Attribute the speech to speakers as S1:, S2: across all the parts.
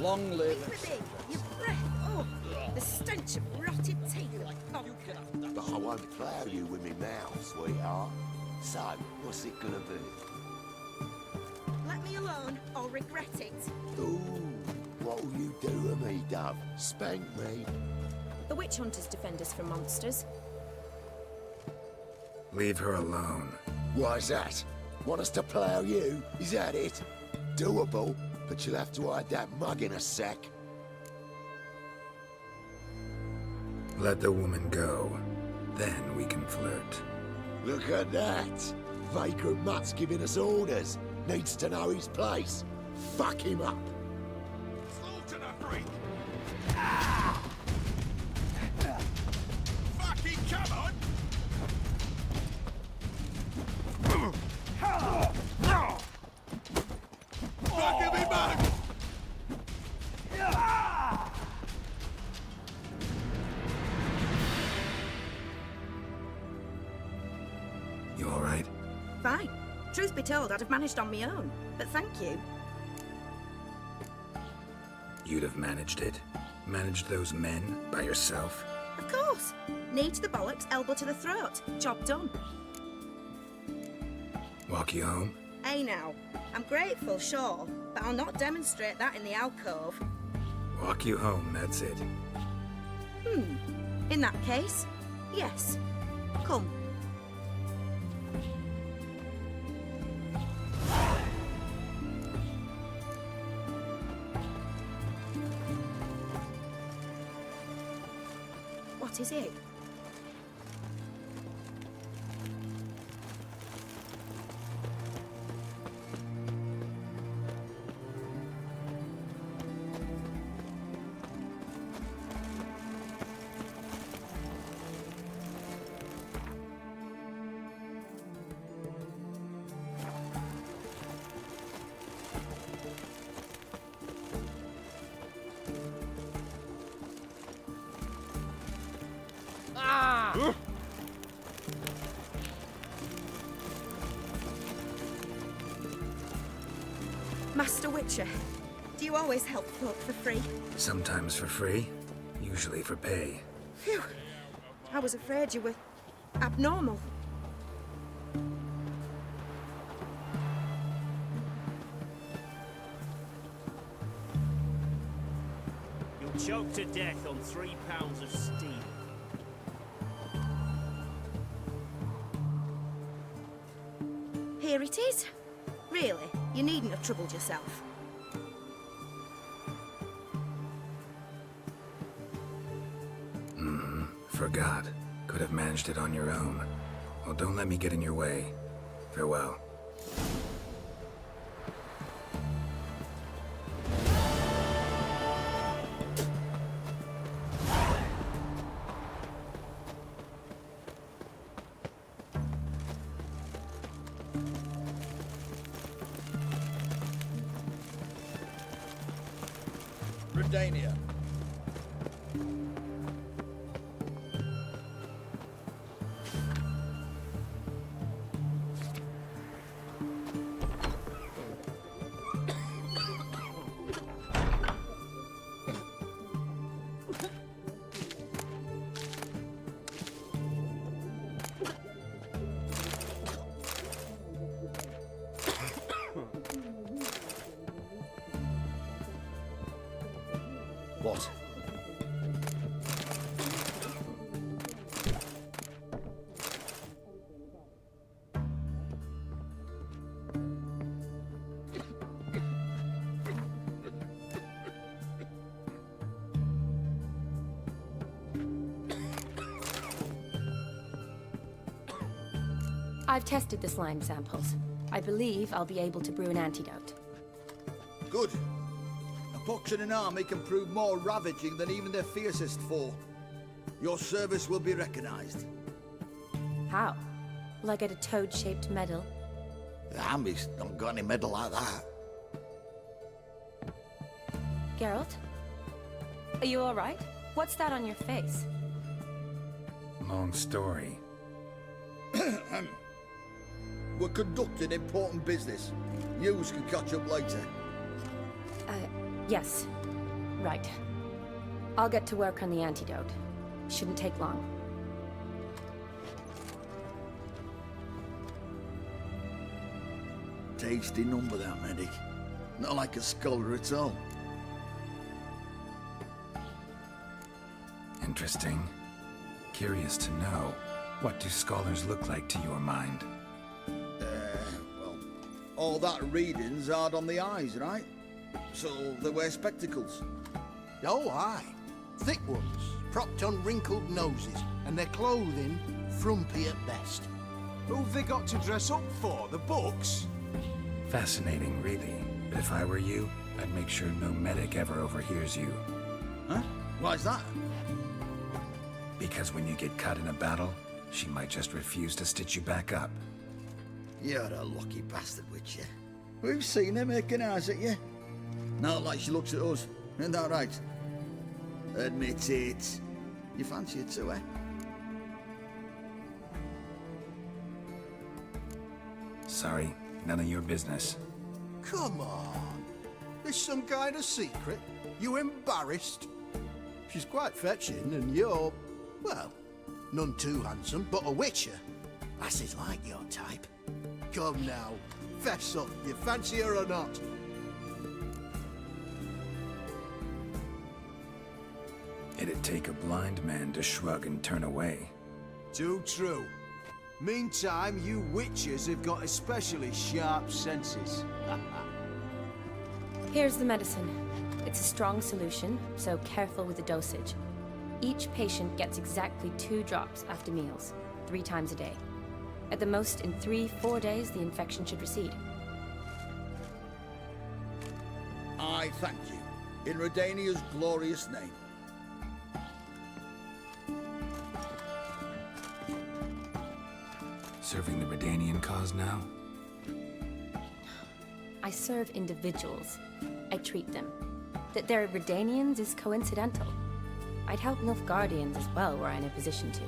S1: Long live
S2: With me, your breath. Oh, the stench of rotted teeth. Oh,
S3: But I won't plough you with me mouth, sweetheart. So, what's it gonna be?
S2: let me alone, or regret it.
S3: Ooh, what'll you do to me, Dove? Spank me?
S2: The witch hunters defend us from monsters.
S4: Leave her alone.
S3: Why's that? Want us to plough you? Is that it? Doable, but you'll have to hide that mug in a sec.
S4: Let the woman go. Then we can flirt.
S3: Look at that! Vagrant Mutt's giving us orders. Needs to know his place. Fuck him up!
S5: Slaughter the freak! Fucking come on! Fucking me back!
S4: You alright?
S2: Fine. Truth be told, I'd have managed on my own. But thank you.
S4: You'd have managed it? Managed those men by yourself?
S2: Of course. Knee to the bollocks, elbow to the throat. Job done.
S4: Walk you home?
S2: Hey now. I'm grateful, sure, but I'll not demonstrate that in the alcove.
S4: Walk you home, that's it.
S2: In that case, yes. Come. What is it? Master Witcher, do you always help folk for free?
S4: Sometimes for free, usually for pay.
S2: Phew. I was afraid you were abnormal.
S6: You'll choke to death on 3 pounds of steel.
S2: Here it is. Really, you needn't have troubled yourself.
S4: Forgot. Could have managed it on your own. Well, don't let me get in your way. Farewell.
S1: Redania. What?
S7: I've tested the slime samples. I believe I'll be able to brew an antidote.
S8: Good. A pox in an army can prove more ravaging than even their fiercest foe. Your service will be recognized.
S7: How? Will I get a toad-shaped medal?
S8: The army's not got any medal like that.
S7: Geralt? Are you alright? What's that on your face?
S4: Long story.
S8: We're conducting important business. Yous can catch up later.
S7: Yes. Right. I'll get to work on the antidote. Shouldn't take long.
S8: Tasty number, that medic. Not like a scholar at all.
S4: Interesting. Curious to know, what do scholars look like to your mind?
S8: Well, all that reading's hard on the eyes, right? So they wear spectacles.
S1: Oh, aye. Thick ones, propped on wrinkled noses, and their clothing frumpy at best.
S5: Who've they got to dress up for? The books?
S4: Fascinating, really. But if I were you, I'd make sure no medic ever overhears you.
S8: Huh? Why's that?
S4: Because when you get cut in a battle, she might just refuse to stitch you back up.
S8: You're a lucky bastard, Witcher. We've seen her making eyes at you. Not like she looks at us. Isn't that right? Admit it. You fancy it too, eh?
S4: Sorry, none of your business.
S1: Come on. Is some kind of secret? You embarrassed? She's quite fetching, and you're, well, none too handsome, but a witcher. Lasses like your type. Come now, fess up, you fancy her or not?
S4: It'd take a blind man to shrug and turn away.
S5: Too true. Meantime, you witches have got especially sharp senses.
S7: Here's the medicine. It's a strong solution, so careful with the dosage. Each patient gets exactly 2 drops after meals, 3 times a day. At the most, in 3-4 days, the infection should recede.
S8: I thank you. In Redania's glorious name.
S4: Serving the Redanian cause now?
S7: I serve individuals. I treat them. That they're Redanians is coincidental. I'd help Nilfgaardians as well were I in a position to.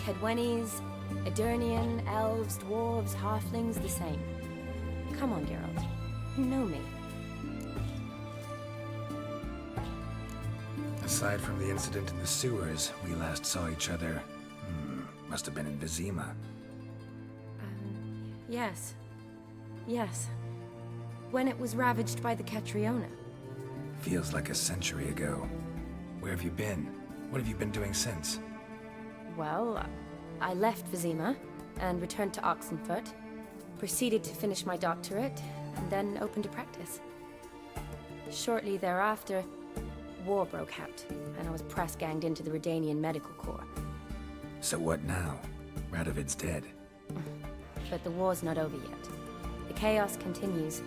S7: Kedwenis, Edirnian, elves, dwarves, halflings, the same. Come on, Geralt. You know me.
S4: Aside from the incident in the sewers, we last saw each other... must have been in Vizima.
S7: Yes. Yes. When it was ravaged by the Catriona.
S4: Feels like a century ago. Where have you been? What have you been doing since?
S7: Well, I left Vizima and returned to Oxenfurt, proceeded to finish my doctorate, and then opened a practice. Shortly thereafter, war broke out, and I was press-ganged into the Redanian Medical Corps.
S4: So what now? Radovid's dead.
S7: But the war's not over yet. The chaos continues.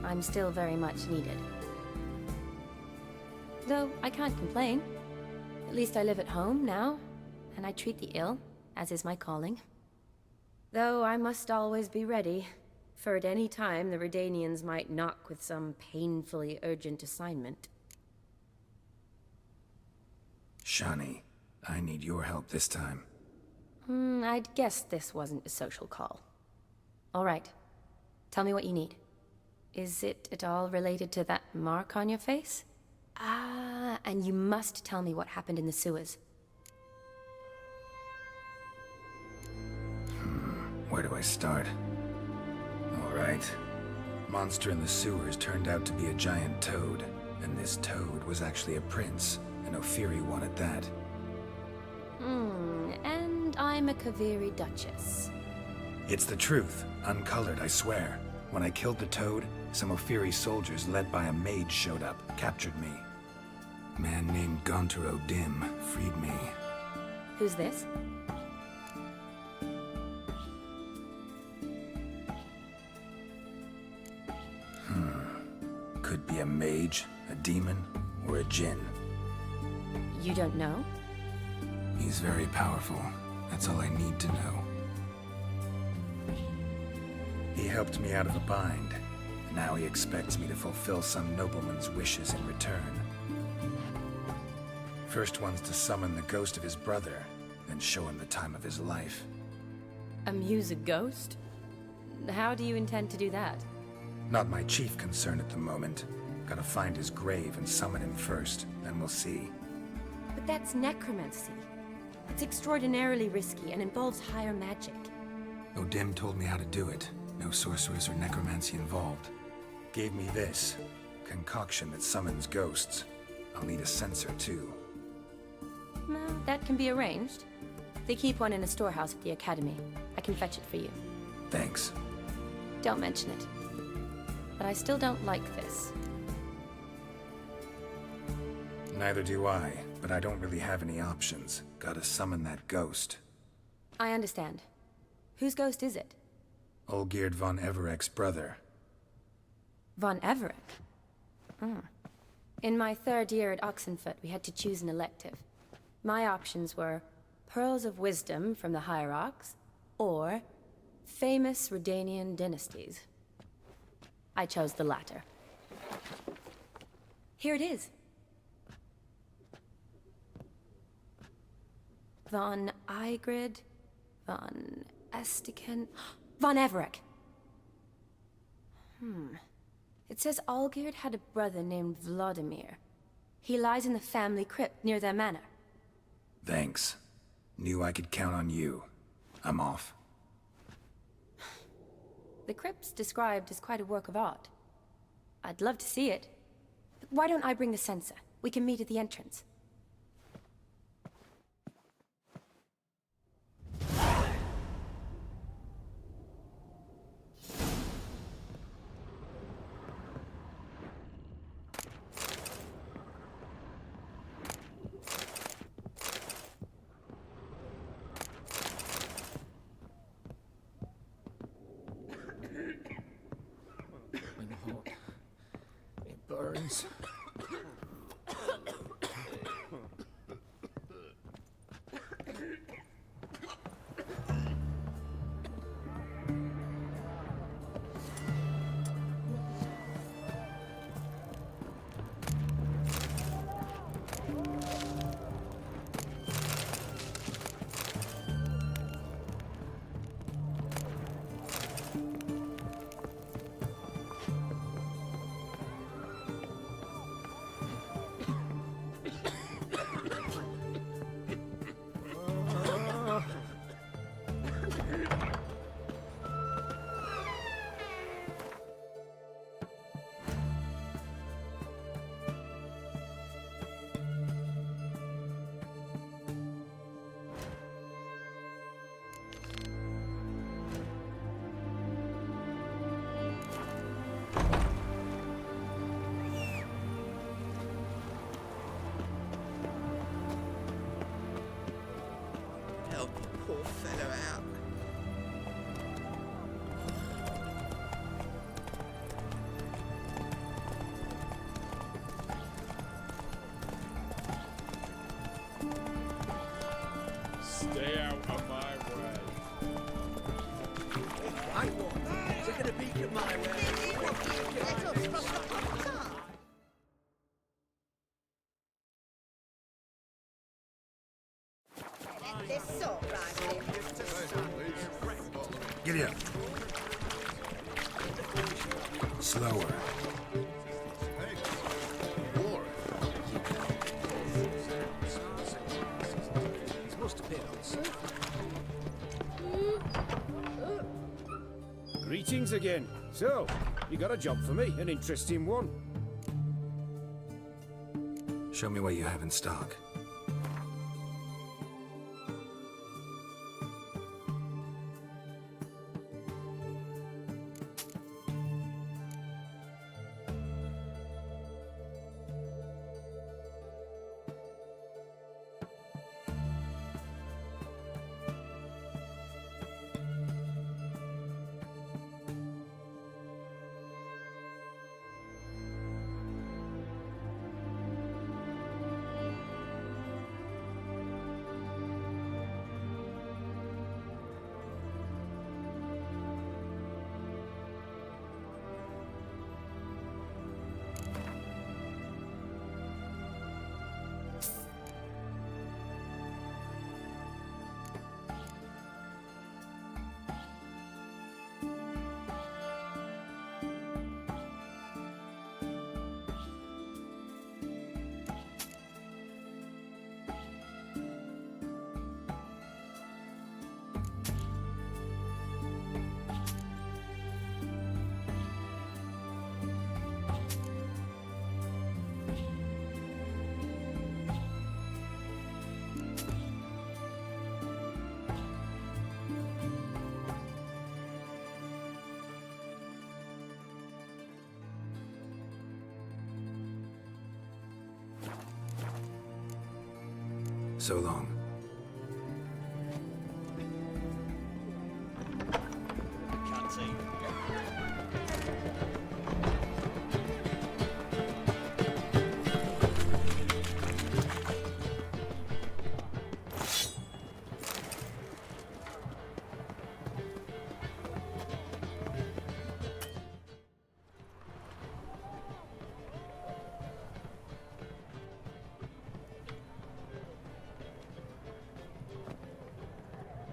S7: I'm still very much needed. Though I can't complain. At least I live at home now, and I treat the ill, as is my calling. Though I must always be ready, for at any time the Redanians might knock with some painfully urgent assignment.
S4: Shani, I need your help this time.
S7: I'd guessed this wasn't a social call. All right. Tell me what you need. Is it at all related to that mark on your face? Ah, and you must tell me what happened in the sewers.
S4: Where do I start? All right. Monster in the sewers turned out to be a giant toad, and this toad was actually a prince, and Ophiri wanted that.
S7: And I'm a Kaviri Duchess.
S4: It's the truth, uncolored, I swear. When I killed the toad, some Ophiri soldiers led by a mage showed up, captured me. A man named Gontaro Dim freed me.
S7: Who's this?
S4: Could be a mage, a demon, or a djinn.
S7: You don't know?
S4: He's very powerful. That's all I need to know. He helped me out of a bind. Now he expects me to fulfill some nobleman's wishes in return. First one's to summon the ghost of his brother, then show him the time of his life.
S7: Amuse a ghost? How do you intend to do that?
S4: Not my chief concern at the moment. Gotta find his grave and summon him first, then we'll see.
S7: But that's necromancy. It's extraordinarily risky and involves higher magic.
S4: O'Dim told me how to do it. No sorcerers or necromancy involved. Gave me this. Concoction that summons ghosts. I'll need a censer, too.
S7: Well, that can be arranged. They keep one in a storehouse at the Academy. I can fetch it for you.
S4: Thanks.
S7: Don't mention it. But I still don't like this.
S4: Neither do I, but I don't really have any options. Gotta summon that ghost.
S7: I understand. Whose ghost is it?
S4: Olgierd von Everek's brother.
S7: Von Everek? In my third year at Oxenfoot, we had to choose an elective. My options were Pearls of Wisdom from the Hierarchs, or famous Redanian dynasties. I chose the latter. Here it is. Von Igrid, von Estiken, von Everek. It says Olgierd had a brother named Vladimir. He lies in the family crypt near their manor.
S4: Thanks. Knew I could count on you. I'm off.
S7: The crypt's described as quite a work of art. I'd love to see it. Why don't I bring the censer? We can meet at the entrance.
S3: It burns.
S8: Help the poor fellow out.
S9: Stay out of my way.
S3: I want. They're gonna beat you my way.
S2: This sort right.
S4: Giddy up. Slower.
S9: Greetings again. So, you got a job for me, an interesting one.
S4: Show me what you have in stock. So long.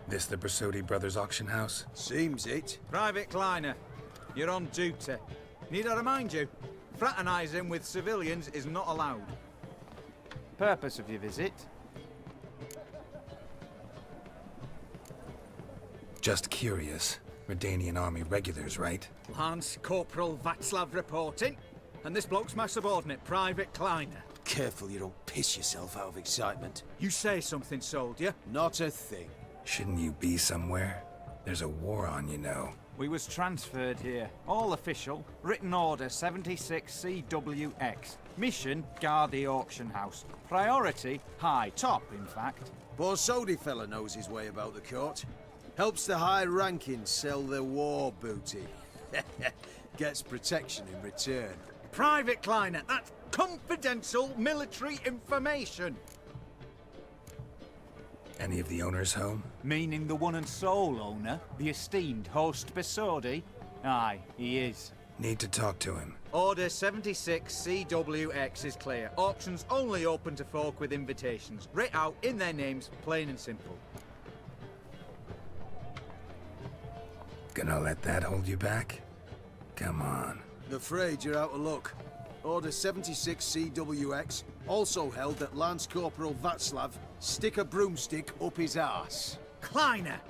S4: This the Bersodi Brothers auction house?
S5: Seems it.
S10: Private Kleiner, you're on duty. Need I remind you? Fraternizing with civilians is not allowed.
S11: Purpose of your visit?
S4: Just curious. Redanian army regulars, right?
S10: Lance Corporal Václav reporting. And this bloke's my subordinate, Private Kleiner.
S5: Careful you don't piss yourself out of excitement.
S10: You say something, soldier?
S5: Not a thing.
S4: Shouldn't you be somewhere? There's a war on, you know.
S11: We was transferred here. All official. Written order 76 CWX. Mission, guard the auction house. Priority, high. Top, in fact.
S5: Borsodi fella knows his way about the court. Helps the high rankings sell their war booty. Gets protection in return.
S10: Private Kleiner, that's confidential military information.
S4: Any of the owners home?
S11: Meaning the one and sole owner, the esteemed host Bersodi? Aye, he is.
S4: Need to talk to him.
S10: Order 76 CWX is clear. Auctions only open to folk with invitations. Writ out in their names, plain and simple.
S4: Gonna let that hold you back? Come on.
S5: Afraid you're out of luck. Order 76 CWX also held that Lance Corporal Václav stick a broomstick up his arse.
S10: Kleiner,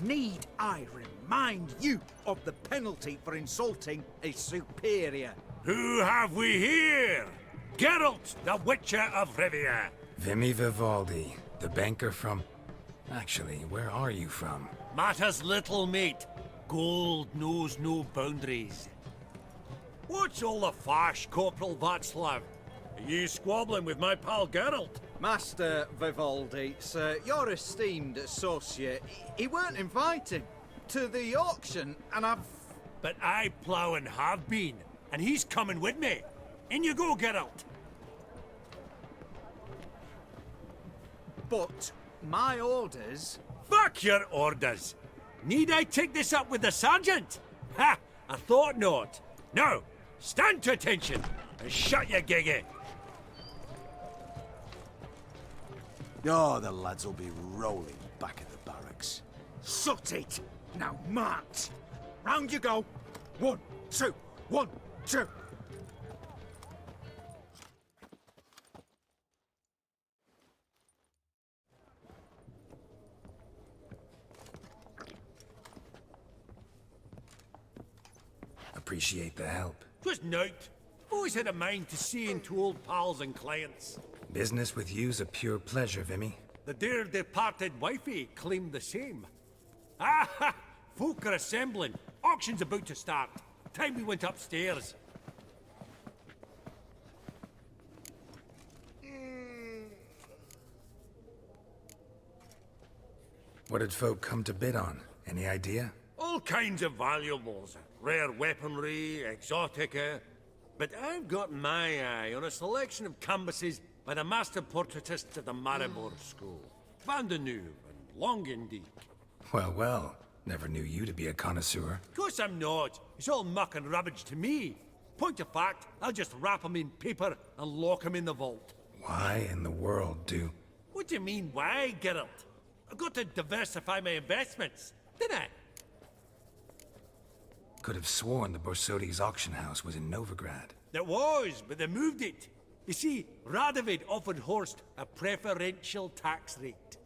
S10: need I remind you of the penalty for insulting a superior?
S12: Who have we here? Geralt, the Witcher of Rivia.
S4: Vimy Vivaldi, the banker from... Actually, where are you from?
S12: Matters little, mate. Gold knows no boundaries. What's all the fash, Corporal Václav? Are you squabbling with my pal Geralt?
S10: Master Vivaldi, sir, your esteemed associate, he weren't invited to the auction, and I've...
S12: But I plough and have been, and he's coming with me. In you go, Geralt.
S10: But my orders...
S12: Fuck your orders! Need I take this up with the sergeant? Ha! I thought not. Now, stand to attention and shut your giggy.
S5: Oh, the lads will be rolling back at the barracks.
S10: Sut it! Now march! Round you go! 1, 2, 1, 2!
S4: Appreciate the help.
S12: 'Twas nowt. Always had a mind to see into old pals and clients.
S4: Business with you's a pure pleasure, Vimy.
S12: The dear departed wifey claimed the same. Ah ha! Folk are assembling. Auction's about to start. Time we went upstairs.
S4: What did folk come to bid on? Any idea?
S12: All kinds of valuables. Rare weaponry, exotica. But I've got my eye on a selection of canvases by the master portraitists of the Maribor School. Van de Neuve and Longendiek.
S4: Well, well. Never knew you to be a connoisseur.
S12: Of course I'm not. It's all muck and rubbish to me. Point of fact, I'll just wrap 'em in paper and lock 'em in the vault.
S4: Why in the world do...
S12: What do you mean, why, Geralt? I've got to diversify my investments, didn't I?
S4: Could have sworn the Borsodi's auction house was in Novigrad.
S12: It was, but they moved it. You see, Radovid offered Horst a preferential tax rate.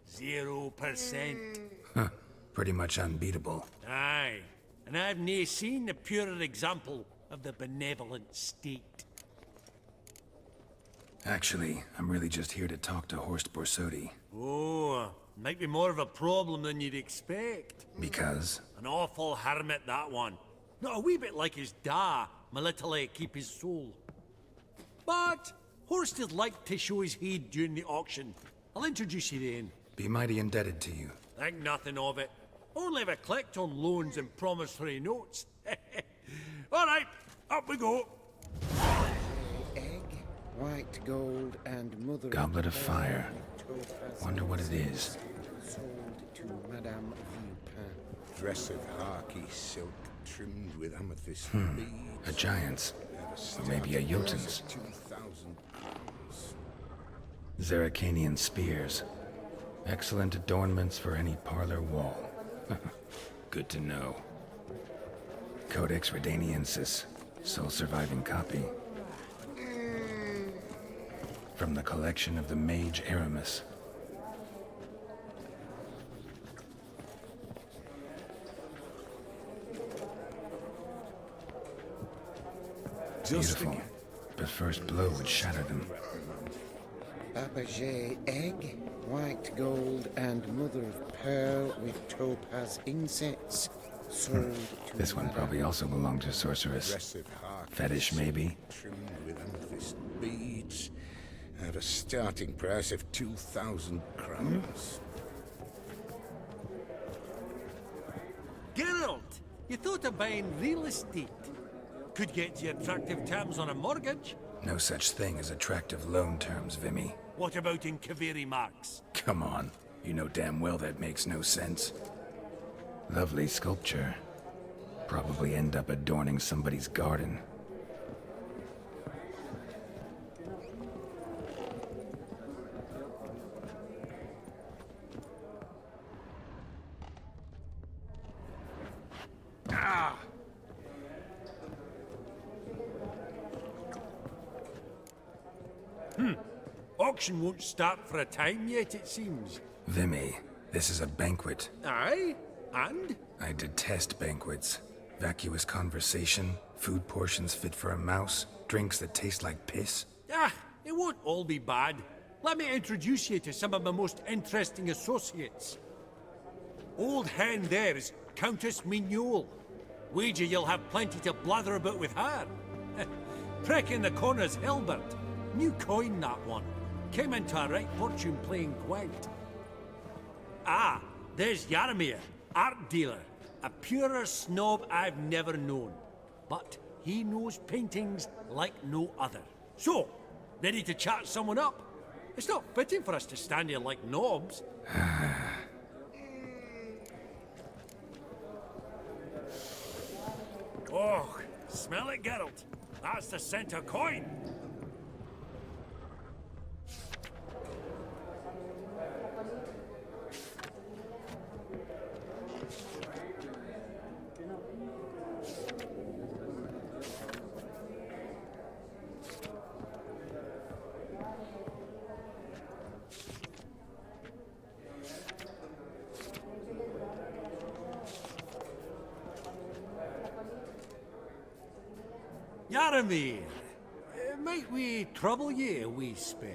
S12: 0%.
S4: Huh. Pretty much unbeatable.
S12: Aye. And I've nae seen a purer example of the benevolent state.
S4: Actually, I'm really just here to talk to Horst Borsodi.
S12: Oh, might be more of a problem than you'd expect.
S4: Because?
S12: An awful hermit, that one. Not a wee bit like his da, my little keep his soul. But Horst is like to show his head during the auction. I'll introduce you then.
S4: Be mighty indebted to you.
S12: Think nothing of it. Only ever collect on loans and promissory notes. All right, up we go.
S9: Egg, white gold, and mother.
S4: Goblet of fire. Wonder what it is.
S9: Sold to Madame Vupin.
S13: Dress of harky silk trimmed with amethyst beads.
S4: A giant's. Or maybe a Jotun's.
S13: 2,000 crowns.
S4: Zeracanian spears. Excellent adornments for any parlor wall. Good to know. Codex Redaniensis. Sole surviving copy. From the collection of the mage Aramis. Beautiful, but first blow would shatter them.
S9: Fabergé egg, white gold, and mother of pearl with topaz insets. Sold to
S4: This one probably also belonged to sorceress.
S13: Dress of harky
S4: Fetish,
S13: silk
S4: maybe?
S13: Trimmed with amethyst beads. At a starting price of 2,000 crowns.
S12: Geralt, you thought of buying real estate. Could get you attractive terms on a mortgage.
S4: No such thing as attractive loan terms, Vimy.
S12: What about in Kaveri Marks?
S4: Come on. You know damn well that makes no sense. Lovely sculpture. Probably end up adorning somebody's garden.
S12: Auction won't start for a time yet, it seems.
S4: Vimy, this is a banquet.
S12: Aye? And?
S4: I detest banquets. Vacuous conversation, food portions fit for a mouse, drinks that taste like piss.
S12: Ah, it won't all be bad. Let me introduce you to some of my most interesting associates. Old hen there is Countess Mignole. Wager you'll have plenty to blather about with her. Prick in the corner's Hilbert. New coin, that one. Came into a right fortune playing Gwent. Ah, there's Yaramir, art dealer. A purer snob I've never known. But he knows paintings like no other. So, ready to chat someone up? It's not fitting for us to stand here like knobs. Oh, smell it, Geralt. That's the center coin. Yaramir, might we trouble ye a wee spell?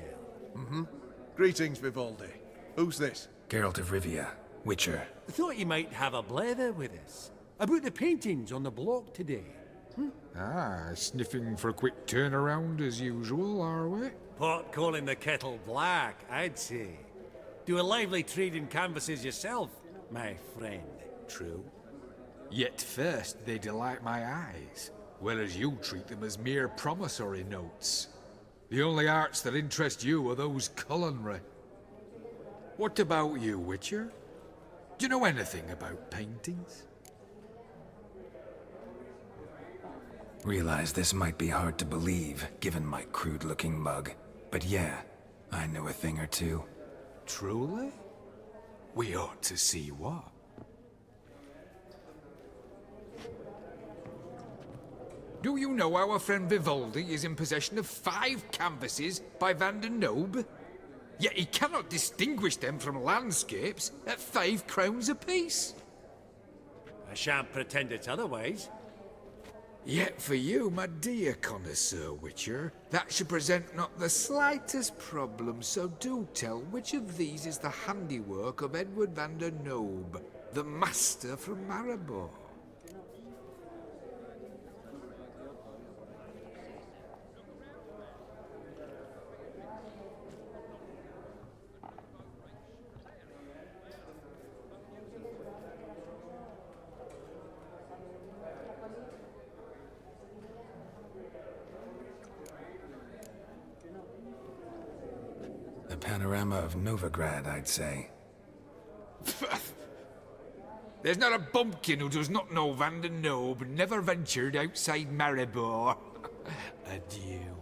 S5: Greetings, Vivaldi. Who's this?
S4: Geralt of Rivia, Witcher.
S12: Thought you might have a blether with us. About the paintings on the block today.
S14: Ah, sniffing for a quick turnaround as usual, are we?
S12: Pot calling the kettle black, I'd say. Do a lively trade in canvases yourself, my friend. True.
S14: Yet first they delight my eyes, whereas you treat them as mere promissory notes. The only arts that interest you are those culinary. What about you, Witcher? Do you know anything about paintings?
S4: Realize this might be hard to believe, given my crude-looking mug. But yeah, I know a thing or two.
S14: Truly? We ought to see what. Do you know our friend Vivaldi is in possession of 5 canvases by Van der Nobe? Yet he cannot distinguish them from landscapes at 5 crowns apiece.
S12: I shan't pretend it's otherwise.
S14: Yet for you, my dear connoisseur Witcher, that should present not the slightest problem, so do tell which of these is the handiwork of Edward van der Nobe, the master from Maribor.
S4: panorama of Novigrad, I'd say.
S14: There's not a bumpkin who does not know Van der Nobe never ventured outside Maribor. Adieu.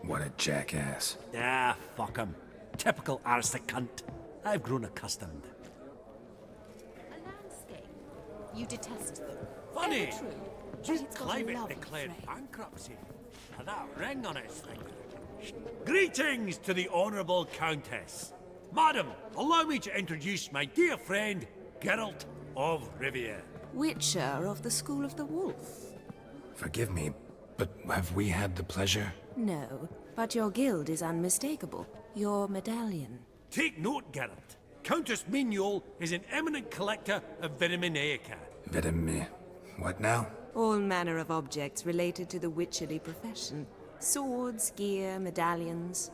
S4: What a jackass.
S12: Ah, fuck him. Typical aristocrat. I've grown accustomed.
S15: A landscape. You detest them.
S12: Funny!
S15: Ever true,
S12: Duke
S15: but it's got a
S12: Climate
S15: lovely
S12: declared
S15: frame.
S12: bankruptcy. And that ring on his finger. Greetings to the Honourable Countess. Madam, allow me to introduce my dear friend, Geralt of Rivia.
S15: Witcher of the School of the Wolf.
S4: Forgive me, but have we had the pleasure?
S15: No, but your guild is unmistakable. Your medallion.
S12: Take note, Geralt. Countess Mignol is an eminent collector of Vitaminaica.
S4: What now?
S15: All manner of objects related to the witcherly profession. Swords, gear, medallions.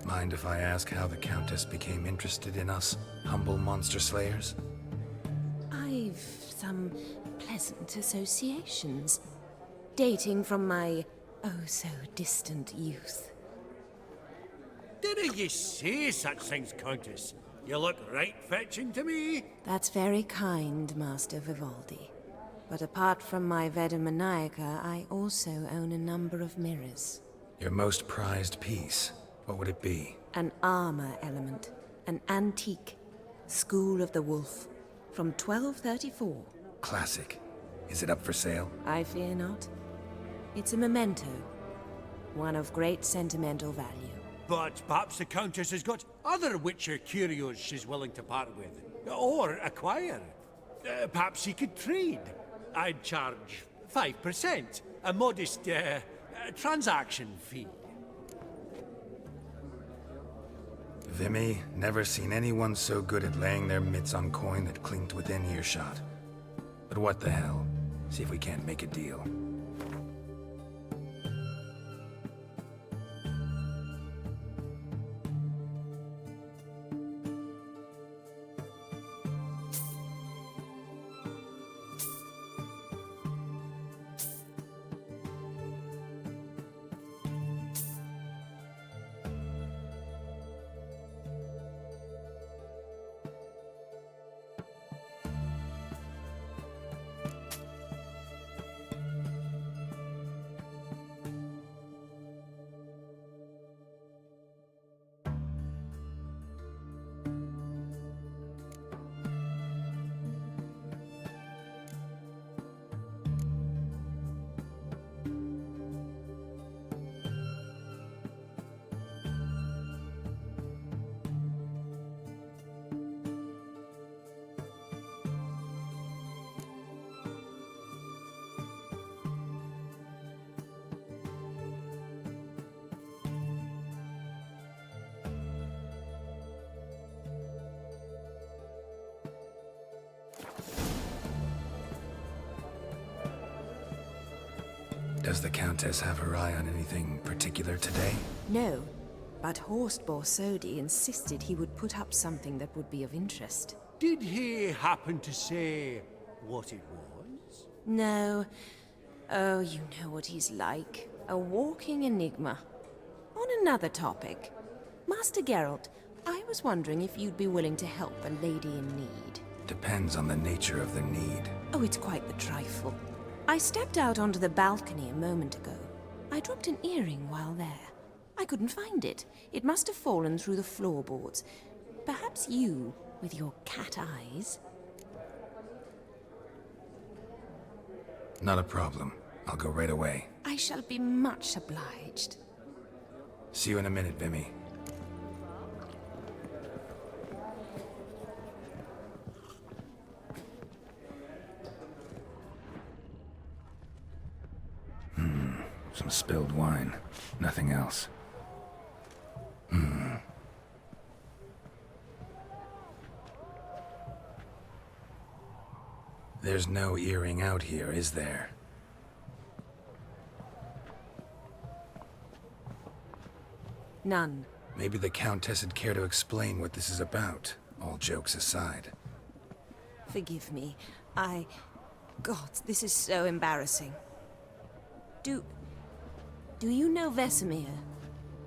S4: Mind if I ask how the Countess became interested in us, humble monster slayers?
S15: I've some pleasant associations, dating from my oh-so-distant youth.
S12: Didn't you say such things, Countess? You look right fetching to me.
S15: That's very kind, Master Vivaldi. But apart from my Veda Maniaca, I also own a number of mirrors.
S4: Your most prized piece, what would it be?
S15: An armor element. An antique. School of the Wolf. From 1234.
S4: Classic. Is it up for sale?
S15: I fear not. It's a memento. One of great sentimental value.
S12: But perhaps the Countess has got other Witcher curios she's willing to part with. Or acquire. Perhaps he could trade. I'd charge 5%. A modest, transaction fee.
S4: Vimy, never seen anyone so good at laying their mitts on coin that clinked within earshot. But what the hell? See if we can't make a deal. Does the Countess have her eye on anything particular today?
S15: No, but Horst Borsodi insisted he would put up something that would be of interest.
S12: Did he happen to say what it was?
S15: No. Oh, you know what he's like. A walking enigma. On another topic. Master Geralt, I was wondering if you'd be willing to help a lady in need.
S4: Depends on the nature of the need.
S15: Oh, it's quite the trifle. I stepped out onto the balcony a moment ago. I dropped an earring while there. I couldn't find it. It must have fallen through the floorboards. Perhaps you, with your cat eyes...
S4: Not a problem. I'll go right away.
S15: I shall be much obliged.
S4: See you in a minute, Vimy. Some spilled wine. Nothing else. There's no earring out here, is there?
S15: None.
S4: Maybe the Countess would care to explain what this is about, all jokes aside.
S15: Forgive me. God, this is so embarrassing. Do you know Vesemir?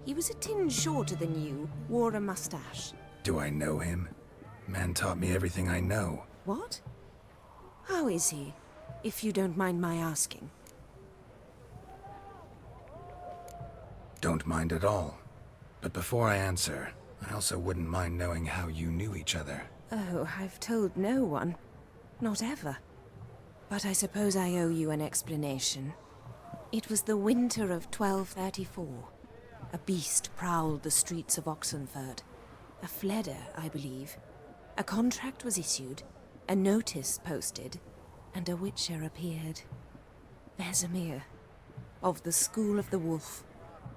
S15: He was a tinge shorter than you, wore a mustache.
S4: Do I know him? Man taught me everything I know.
S15: What? How is he, if you don't mind my asking?
S4: Don't mind at all. But before I answer, I also wouldn't mind knowing how you knew each other.
S15: Oh, I've told no one. Not ever. But I suppose I owe you an explanation. It was the winter of 1234. A beast prowled the streets of Oxenford. A Fleder, I believe. A contract was issued, a notice posted, and a witcher appeared. Vesemir, of the School of the Wolf.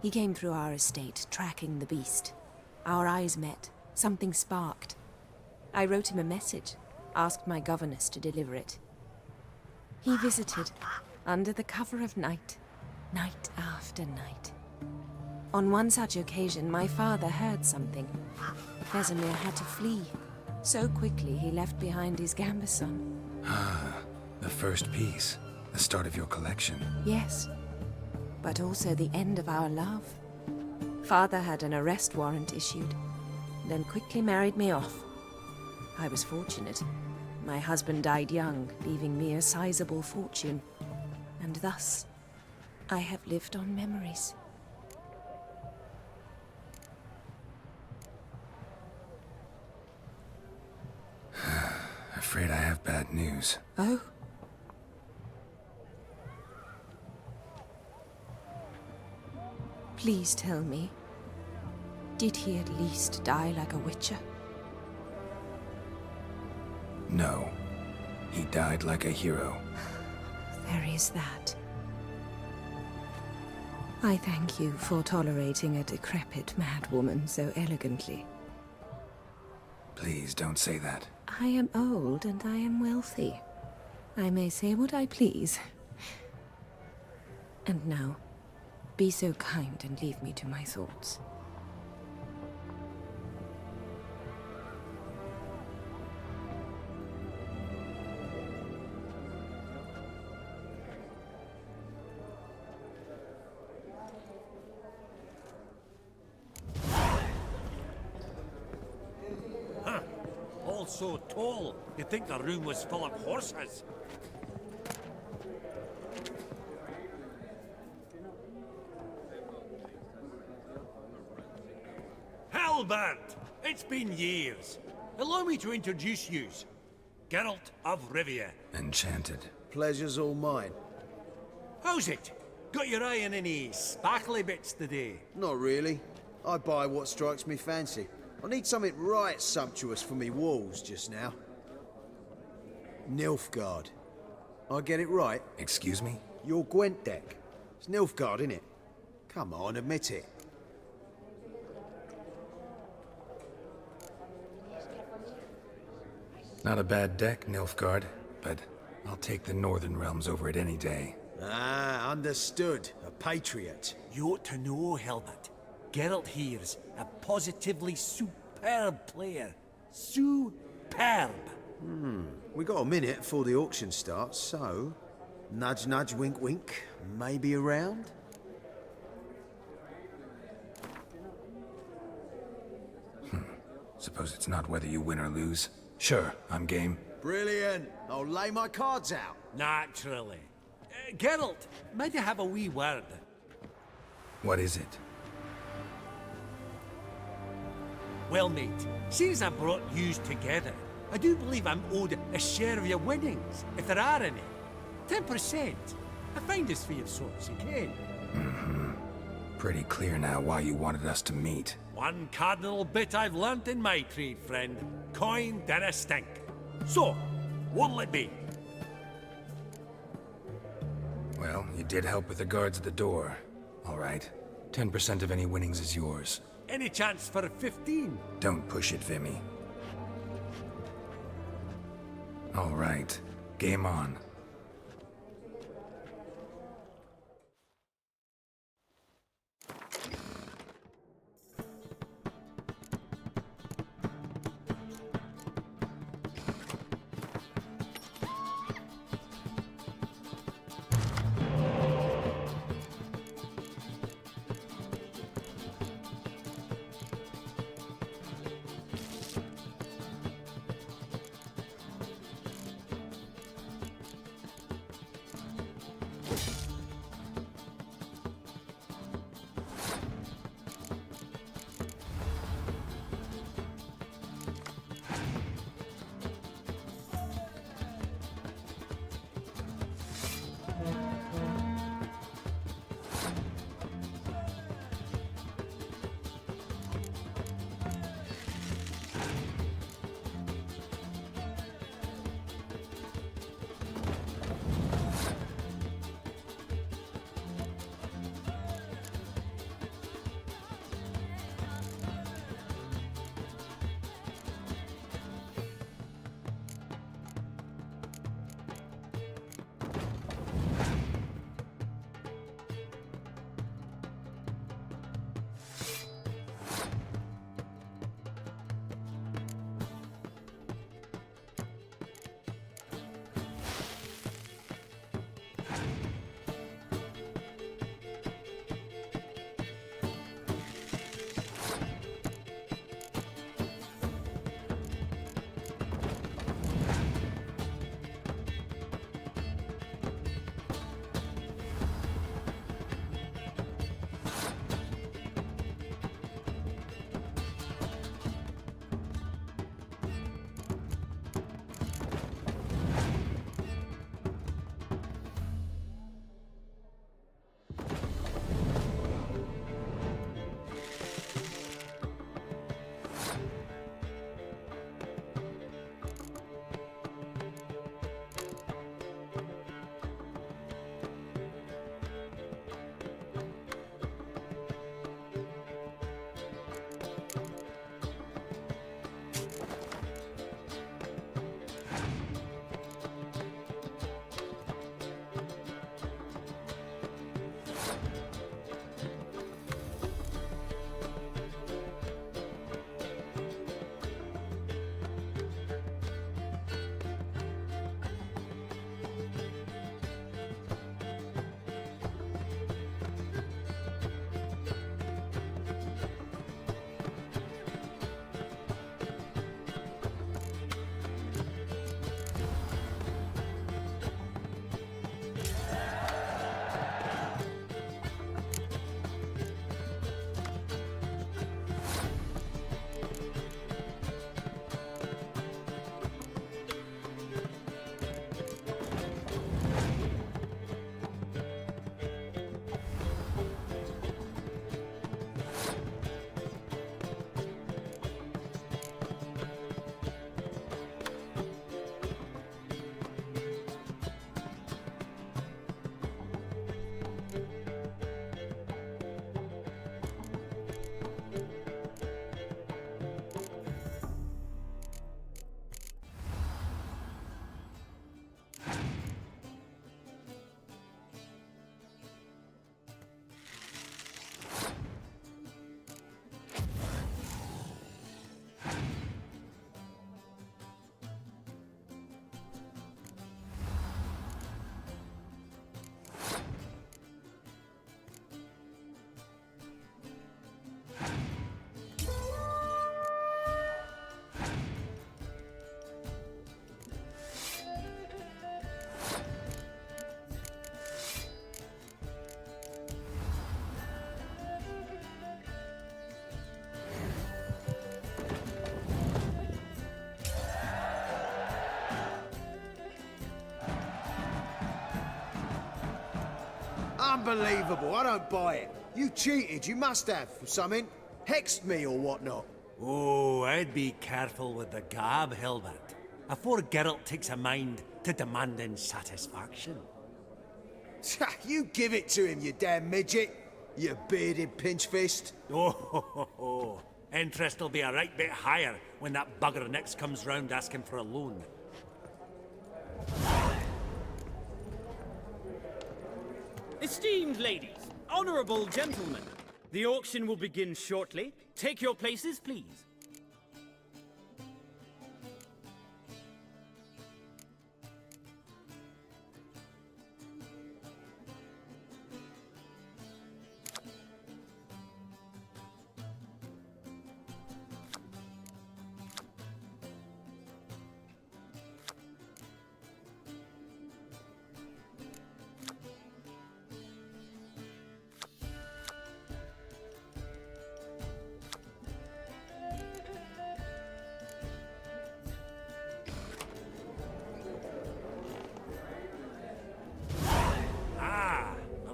S15: He came through our estate, tracking the beast. Our eyes met. Something sparked. I wrote him a message, asked my governess to deliver it. He visited, under the cover of night, night after night. On one such occasion, my father heard something. Vesemir had to flee. So quickly, he left behind his gambeson.
S4: Ah, the first piece. The start of your collection.
S15: Yes, but also the end of our love. Father had an arrest warrant issued, then quickly married me off. I was fortunate. My husband died young, leaving me a sizable fortune. And thus, I have lived on memories.
S4: Afraid I have bad news.
S15: Oh? Please tell me, did he at least die like a witcher?
S4: No. He died like a hero.
S15: There is that. I thank you for tolerating a decrepit madwoman so elegantly.
S4: Please don't say that.
S15: I am old and I am wealthy. I may say what I please. And now, be so kind and leave me to my thoughts.
S12: Huh. All so tall, you'd think the room was full of horses. Halbert! It's been years. Allow me to introduce yous. Geralt of Rivia.
S4: Enchanted.
S5: Pleasure's all mine.
S12: How's it? Got your eye on any sparkly bits today?
S5: Not really. I buy what strikes me fancy. I need something right sumptuous for me walls just now. Nilfgaard. I get it right?
S4: Excuse me?
S5: Your Gwent deck. It's Nilfgaard, innit? Come on, admit it.
S4: Not a bad deck, Nilfgaard, but I'll take the Northern Realms over it any day.
S5: Ah, understood. A patriot.
S12: You ought to know, Helmut. Geralt here's a positively superb player. Superb.
S5: We got a minute before the auction starts, so... Nudge, nudge, wink, wink. Maybe around?
S4: Suppose it's not whether you win or lose. Sure, I'm game.
S5: Brilliant. I'll lay my cards out.
S12: Naturally. Geralt, might I have a wee word?
S4: What is it?
S12: Well, mate, since I brought yous together, I do believe I'm owed a share of your winnings, if there are any. 10%. I find this for your sorts again.
S4: Pretty clear now why you wanted us to meet.
S12: One cardinal bit I've learnt in my trade, friend. Coin dinna stink. So, what'll it be?
S4: Well, you did help with the guards at the door. All right. 10% of any winnings is yours.
S12: Any chance for 15?
S4: Don't push it, Vimy. All right. Game on.
S5: Unbelievable, I don't buy it. You cheated, you must have, for something. Hexed me or whatnot.
S12: Oh, I'd be careful with the gab, Hilbert. Afore Geralt takes a mind to demanding satisfaction.
S5: You give it to him, you damn midget. You bearded pinchfist.
S12: Oh. Interest will be a right bit higher when that bugger next comes round asking for a loan.
S6: Esteemed ladies, honourable gentlemen, the auction will begin shortly. Take your places, please.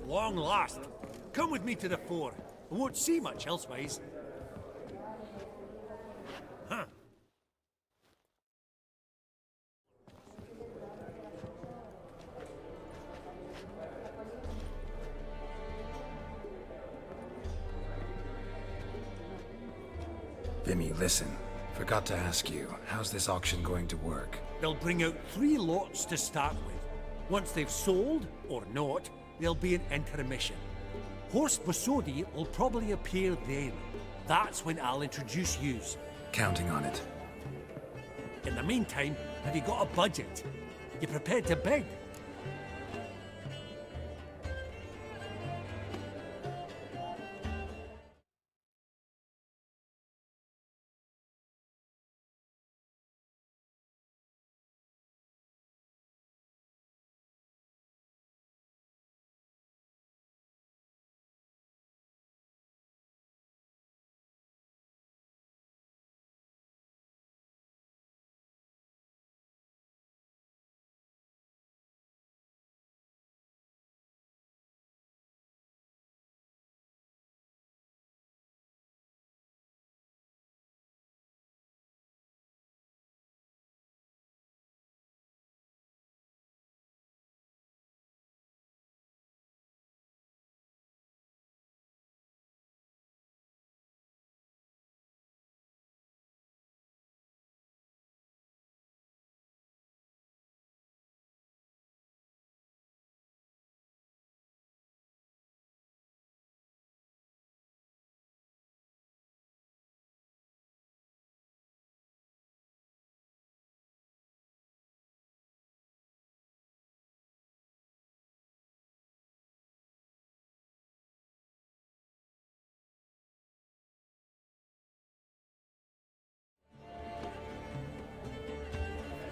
S12: Long last. Come with me to the fore. I won't see much elsewise. Huh.
S4: Vimy, listen. Forgot to ask you, how's this auction going to work?
S12: They'll bring out 3 lots to start with. Once they've sold, or not, there'll be an intermission. Horse Bosodi will probably appear then. That's when I'll introduce yous.
S4: Counting on it.
S12: In the meantime, have you got a budget? You prepared to beg?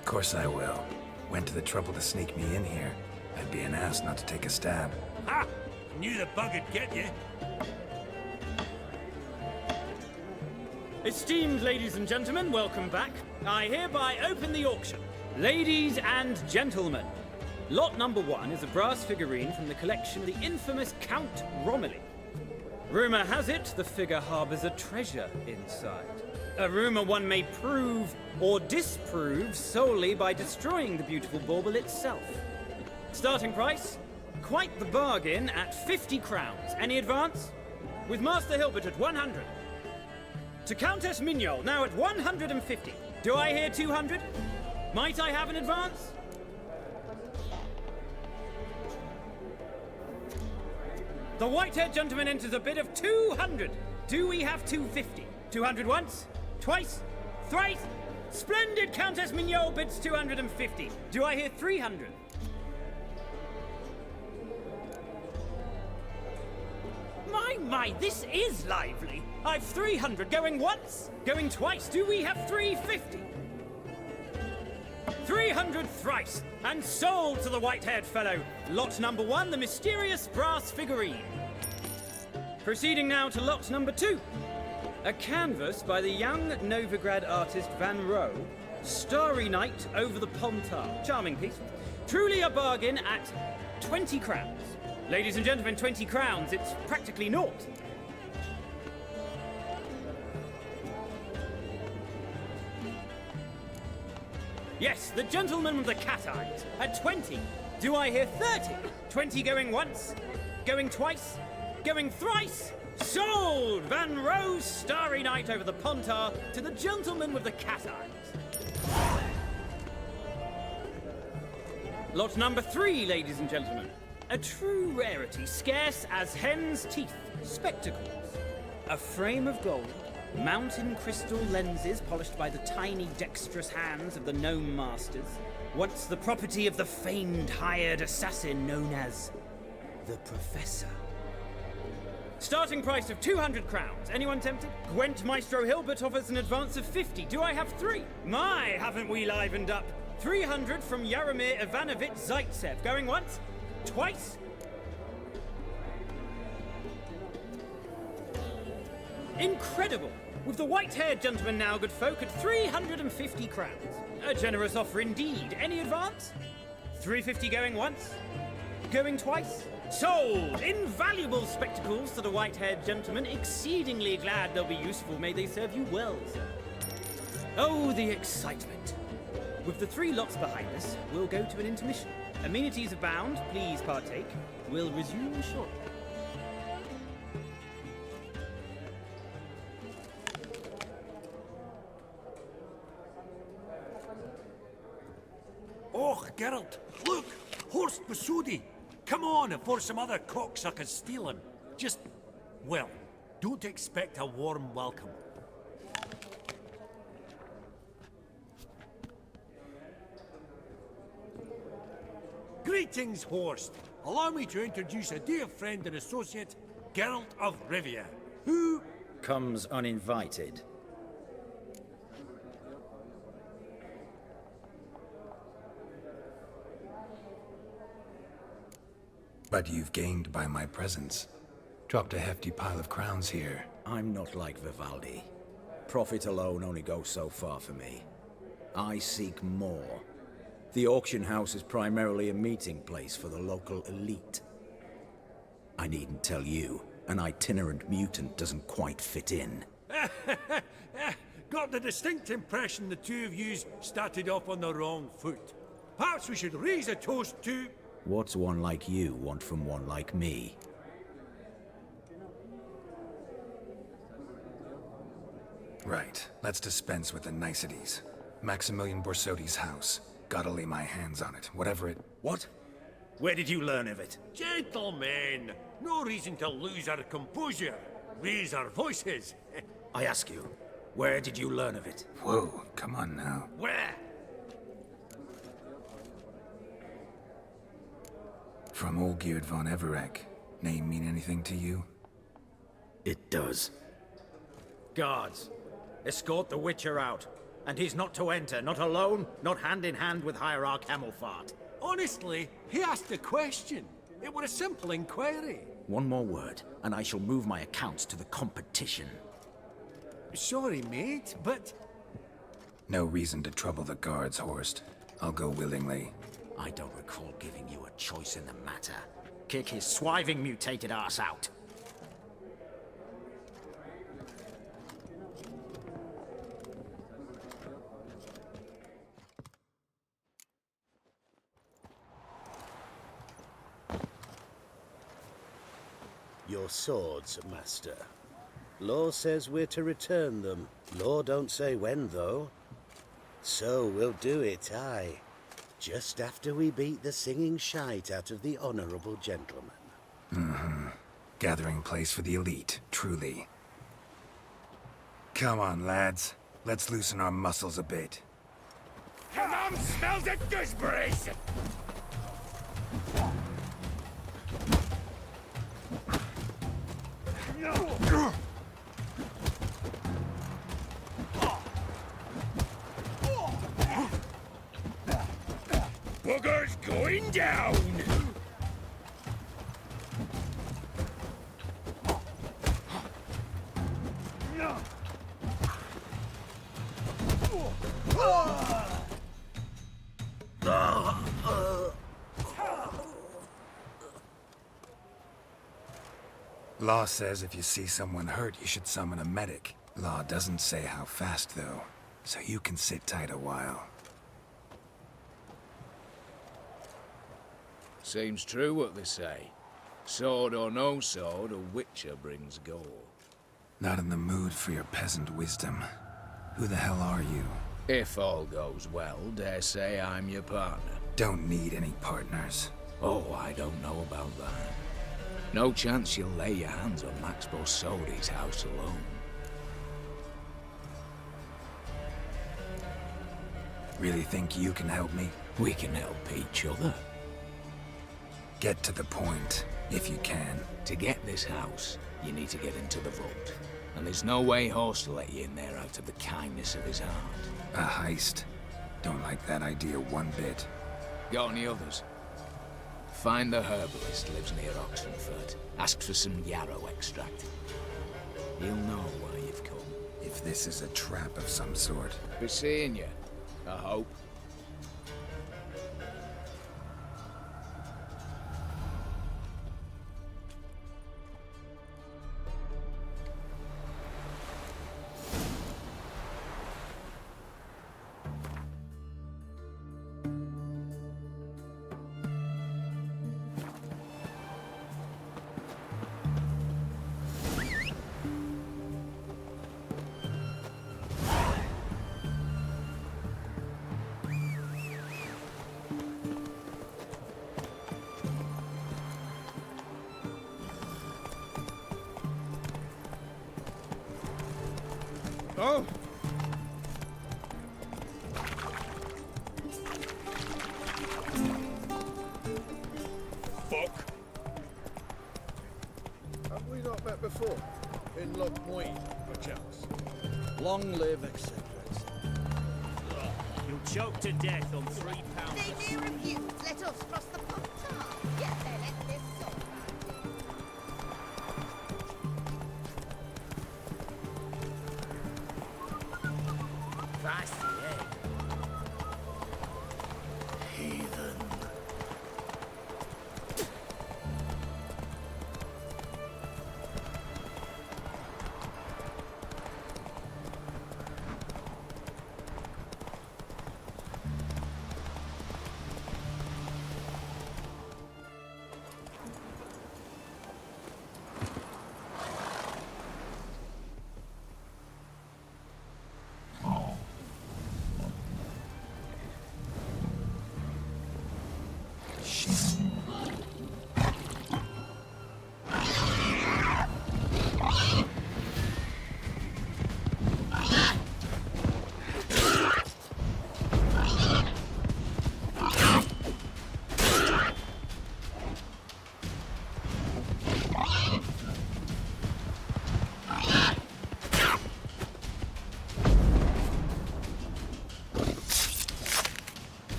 S4: Of course I will. Went to the trouble to sneak me in here. I'd be an ass not to take a stab.
S12: Ha! Knew the bug'd get you.
S6: Esteemed ladies and gentlemen, welcome back. I hereby open the auction. Ladies and gentlemen, lot number 1 is a brass figurine from the collection of the infamous Count Romilly. Rumour has it the figure harbours a treasure inside. A rumour one may prove or disprove solely by destroying the beautiful bauble itself. Starting price? Quite the bargain at 50 crowns. Any advance? With Master Hilbert at 100. To Countess Mignol, now at 150. Do I hear 200? Might I have an advance? The white-haired gentleman enters a bid of 200. Do we have 250? 200 once? Twice? Thrice? Splendid! Countess Mignol bids 250. Do I hear 300? My, this is lively. I've 300 going once, going twice. Do we have 350? 300 thrice, and sold to the white-haired fellow. Lot number 1, the mysterious brass figurine. Proceeding now to lot number 2. A canvas by the young Novigrad artist Van Rohe, Starry Night over the Pontar. Charming piece. Truly a bargain at 20 crowns. Ladies and gentlemen, 20 crowns. It's practically naught. Yes, the gentleman with the cat eyes. At 20. Do I hear 30? 20 going once? Going twice? Going thrice? Sold! Van Rose, Starry Night over the Pontar to the gentleman with the cat eyes. Lot number 3, ladies and gentlemen. A true rarity, scarce as hen's teeth. Spectacles. A frame of gold, mountain crystal lenses polished by the tiny dexterous hands of the gnome masters. Once the property of the famed hired assassin known as the Professor. Starting price of 200 crowns. Anyone tempted? Gwent Maestro Hilbert offers an advance of 50. Do I have 3? My, haven't we livened up? 300 from Yaromir Ivanovich Zaitsev. Going once? Twice? Incredible! With the white-haired gentleman now, good folk, at 350 crowns. A generous offer indeed. Any advance? 350 going once? Going twice? Sold! Invaluable spectacles to the white-haired gentleman. Exceedingly glad they'll be useful. May they serve you well, sir. Oh, the excitement. With the 3 lots behind us, we'll go to an intermission. Amenities abound. Please partake. We'll resume shortly.
S12: Oh, Geralt, look! Horst Basudi! Come on before some other cocksuckers steal him. Just, well, don't expect a warm welcome. Greetings, Horst. Allow me to introduce a dear friend and associate, Geralt of Rivia, who
S16: comes uninvited.
S4: But you've gained by my presence. Dropped a hefty pile of crowns here.
S16: I'm not like Vivaldi. Profit alone only goes so far for me. I seek more. The auction house is primarily a meeting place for the local elite. I needn't tell you, an itinerant mutant doesn't quite fit in.
S12: got the distinct impression the two of yous started off on the wrong foot. Perhaps we should raise a toast to...
S16: What's one like you want from one like me?
S4: Right. Let's dispense with the niceties. Maximilian Borsodi's house. Gotta lay my hands on it, whatever it...
S16: What? Where did you learn of it?
S12: Gentlemen, no reason to lose our composure. Raise our voices.
S16: I ask you, where did you learn of it?
S4: Whoa, come on now.
S12: Where?
S4: From Olgierd von Everec. Name mean anything to you?
S16: It does. Guards, escort the Witcher out. And he's not to enter, not alone, not hand in hand with Hierarch Hamelfart.
S12: Honestly, he asked a question. It were a simple inquiry.
S16: One more word, and I shall move my accounts to the competition.
S12: Sorry, mate, but...
S4: No reason to trouble the guards, Horst. I'll go willingly.
S16: I don't recall giving you a choice in the matter. Kick his swiving mutated ass out.
S17: Your swords, Master. Law says we're to return them. Law don't say when, though. So we'll do it, aye. Just after we beat the singing shite out of the honourable gentleman.
S4: Mm-hmm. Gathering place for the elite, truly. Come on, lads. Let's loosen our muscles a bit.
S12: Your mom smells of gooseberries! Booger's going down!
S4: Law says if you see someone hurt, you should summon a medic. Law doesn't say how fast, though, so you can sit tight a while.
S18: Seems true what they say. Sword or no sword, a witcher brings gore.
S4: Not in the mood for your peasant wisdom. Who the hell are you?
S18: If all goes well, dare say I'm your partner.
S4: Don't need any partners.
S18: Oh, I don't know about that. No chance you'll lay your hands on Max Borsodi's house alone.
S4: Really think you can help me?
S18: We can help each other.
S4: Get to the point, if you can.
S18: To get this house, you need to get into the vault. And there's no way Horst will let you in there out of the kindness of his heart.
S4: A heist? Don't like that idea one bit.
S18: Got any others? Find the herbalist lives near Oxenfurt. Ask for some yarrow extract. He'll know why you've come.
S4: If this is a trap of some sort.
S18: Be seeing you, I hope.
S5: Oh!
S12: Fuck!
S5: Have we not met before? In Lockmoy, perchance?
S8: Long live, etc.
S6: You'll choke to death on £3.
S19: They may refuse. Let us cross the pond. Get there, let this sort
S8: Heathen.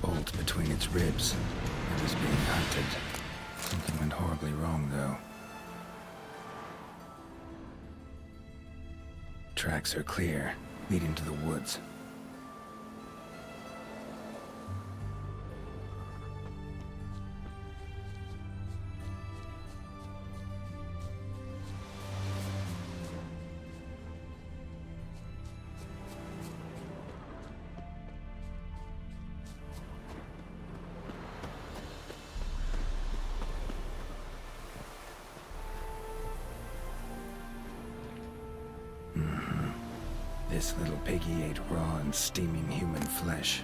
S4: Bolt between its ribs. It was being hunted. Something went horribly wrong, though. Tracks are clear, leading to the woods. This little piggy ate raw and steaming human flesh.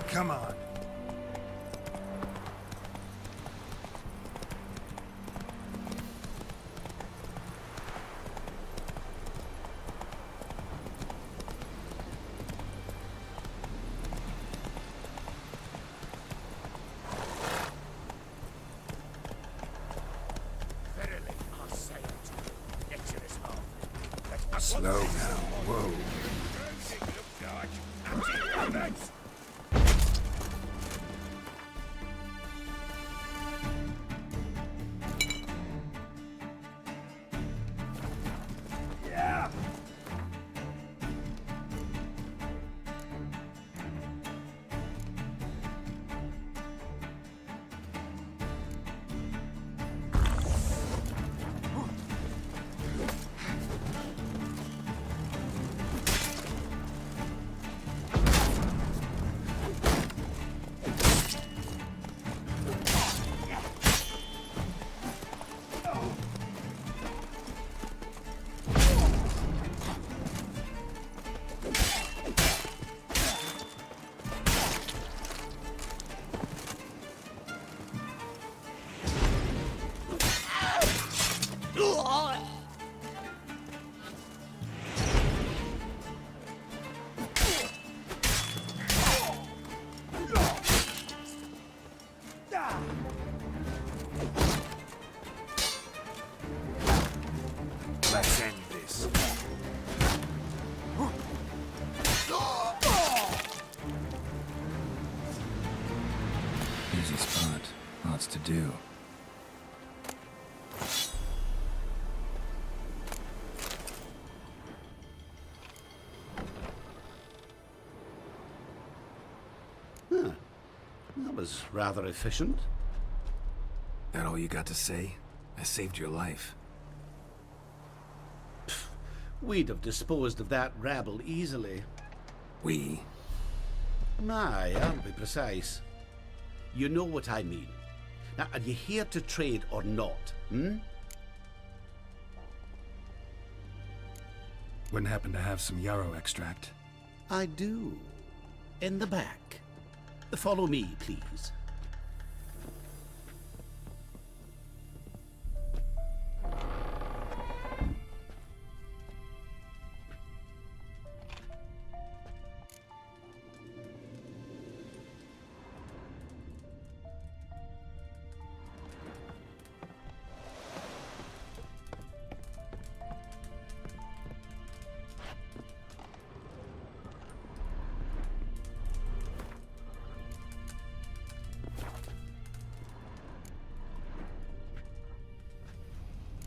S4: Come on. Slow now. Whoa.
S12: Yeah.
S4: Let's end this. Easy spot. Lots to do.
S8: Huh. That was rather efficient.
S4: That all you got to say? I saved your life.
S8: We'd have disposed of that rabble easily.
S4: We?
S8: Aye, I'll be precise. You know what I mean. Now, are you here to trade or not, hmm?
S4: Wouldn't happen to have some yarrow extract.
S8: I do. In the back. Follow me, please.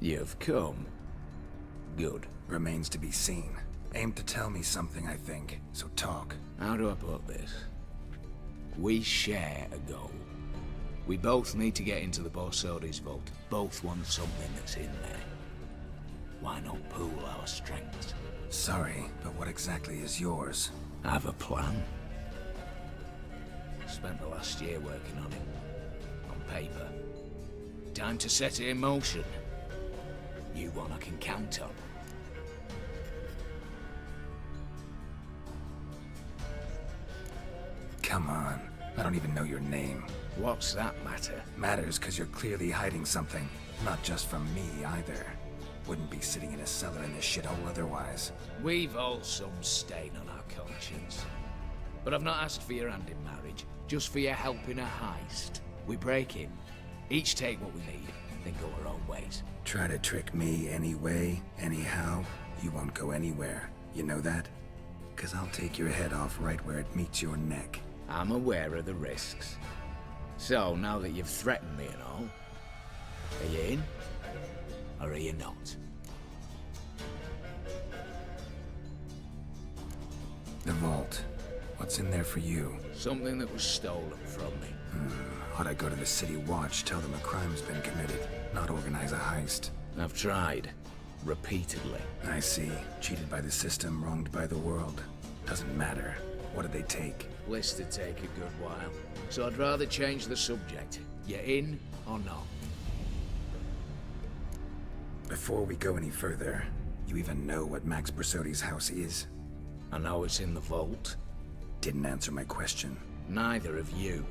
S18: You've come. Good.
S4: Remains to be seen. Aim to tell me something, I think. So talk.
S18: How do I put this? We share a goal. We both need to get into the Borsodi's vault. Both want something that's in there. Why not pool our strengths?
S4: Sorry, but what exactly is yours?
S18: I have a plan. Spent the last year working on it. On paper. Time to set it in motion. You one I can count on.
S4: Come on. I don't even know your name.
S18: What's that matter?
S4: Matters because you're clearly hiding something. Not just from me, either. Wouldn't be sitting in a cellar in this shithole otherwise.
S18: We've all some stain on our conscience. But I've not asked for your hand in marriage, just for your help in a heist. We break in, each take what we need, then go our own ways.
S4: Try to trick me anyway, anyhow, you won't go anywhere. You know that? 'Cause I'll take your head off right where it meets your neck.
S18: I'm aware of the risks. So, now that you've threatened me and all, are you in? Or are you not?
S4: The vault. What's in there for you?
S18: Something that was stolen from me.
S4: Ought I go to the City Watch, tell them a crime's been committed, not organize a heist?
S18: I've tried. Repeatedly.
S4: I see. Cheated by the system, wronged by the world. Doesn't matter. What did they take?
S18: List to take a good while. So I'd rather change the subject. You in or not?
S4: Before we go any further, you even know what Max Borsodi's house is?
S18: I know it's in the vault.
S4: Didn't answer my question.
S18: Neither of you.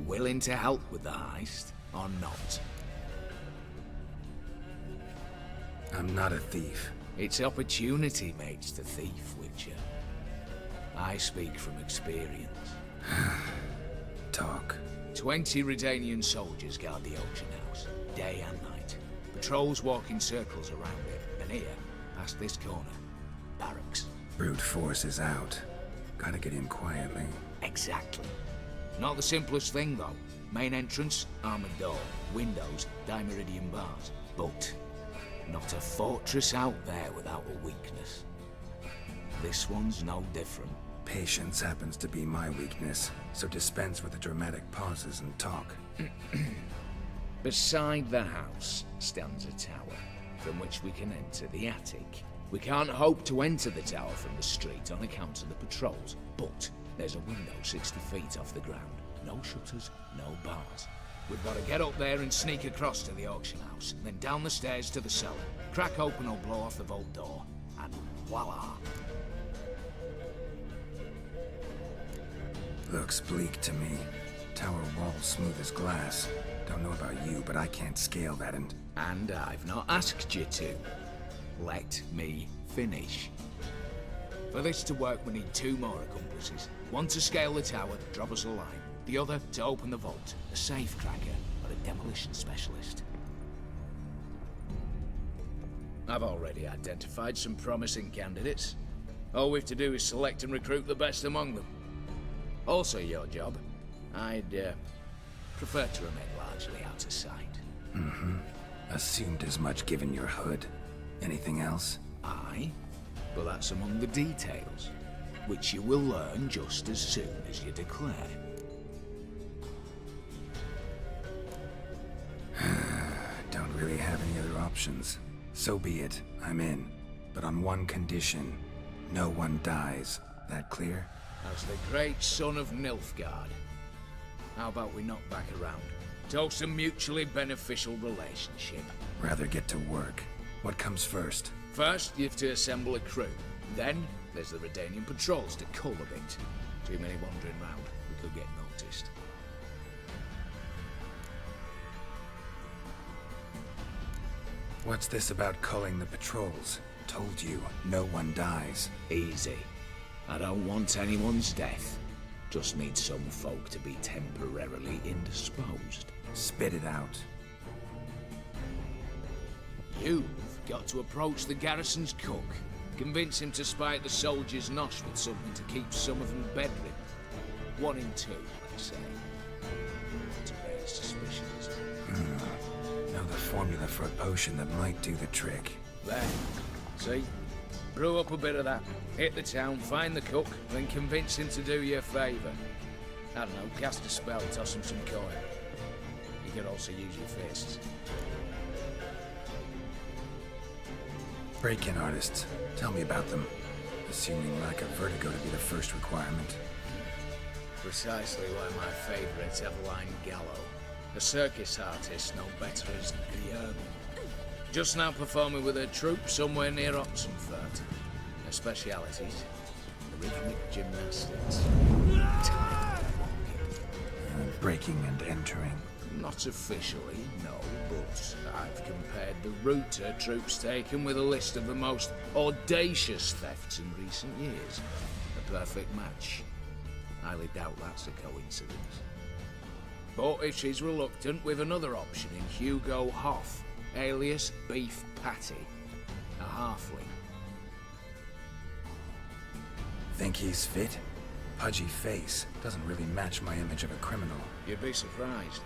S18: Willing to help with the heist or not?
S4: I'm not a thief.
S18: It's opportunity makes the thief, Witcher. I speak from experience.
S4: Talk.
S18: 20 Redanian soldiers guard the auction house, day and night. Patrols walk in circles around it, and here, past this corner. Barracks.
S4: Brute force is out. Gotta get in quietly.
S18: Exactly. Not the simplest thing, though. Main entrance, armored door, windows, dimeridian bars. But not a fortress out there without a weakness. This one's no different.
S4: Patience happens to be my weakness, so dispense with the dramatic pauses and talk.
S18: Beside the house stands a tower, from which we can enter the attic. We can't hope to enter the tower from the street on account of the patrols, but there's a window 60 feet off the ground. No shutters, no bars. We've got to get up there and sneak across to the auction house, then down the stairs to the cellar, crack open or blow off the vault door, and voila!
S4: Looks bleak to me. Tower wall smooth as glass. Don't know about you, but I can't scale that and
S18: I've not asked you to. Let me finish. For this to work, we need 2 more accomplices. One to scale the tower, drop us a line. The other to open the vault, a safe cracker or a demolition specialist. I've already identified some promising candidates. All we've to do is select and recruit the best among them. Also your job. I'd prefer to remain largely out of sight.
S4: Assumed as much given your hood. Anything else?
S18: Aye, but that's among the details, which you will learn just as soon as you declare.
S4: Don't really have any other options. So be it. I'm in. But on one condition. No one dies. That clear?
S18: As the great son of Nilfgaard. How about we knock back around? Toast a mutually beneficial relationship.
S4: Rather get to work. What comes first?
S18: First, you have to assemble a crew. Then, there's the Redanian patrols to cull a bit. Too many wandering round. We could get noticed.
S4: What's this about culling the patrols? Told you, no one dies.
S18: Easy. I don't want anyone's death. Just need some folk to be temporarily indisposed.
S4: Spit it out.
S18: You've got to approach the garrison's cook. Convince him to spite the soldiers' nosh with something to keep some of them bedridden. 1 in 2, let's say. To raise suspicions.
S4: Know the formula for a potion that might do the trick.
S18: There. See? Brew up a bit of that. Hit the town, find the cook, then convince him to do you a favour. I don't know, cast a spell, toss him some coin. You could also use your fists.
S4: Break-in artists. Tell me about them. Assuming lack of vertigo to be the first requirement.
S18: Precisely why my favourite's Eveline Gallo. A circus artist no better as Guillermo. Just now performing with her troupe somewhere near Oxenfurt. Her specialities, rhythmic gymnastics.
S4: Breaking and entering.
S18: Not officially, no, but I've compared the route her troops taken with a list of the most audacious thefts in recent years. A perfect match. Highly doubt that's a coincidence. But if she's reluctant, we've another option in Hugo Hoff, alias Beef Patty, a halfling.
S4: Think he's fit? Pudgy face. Doesn't really match my image of a criminal.
S18: You'd be surprised.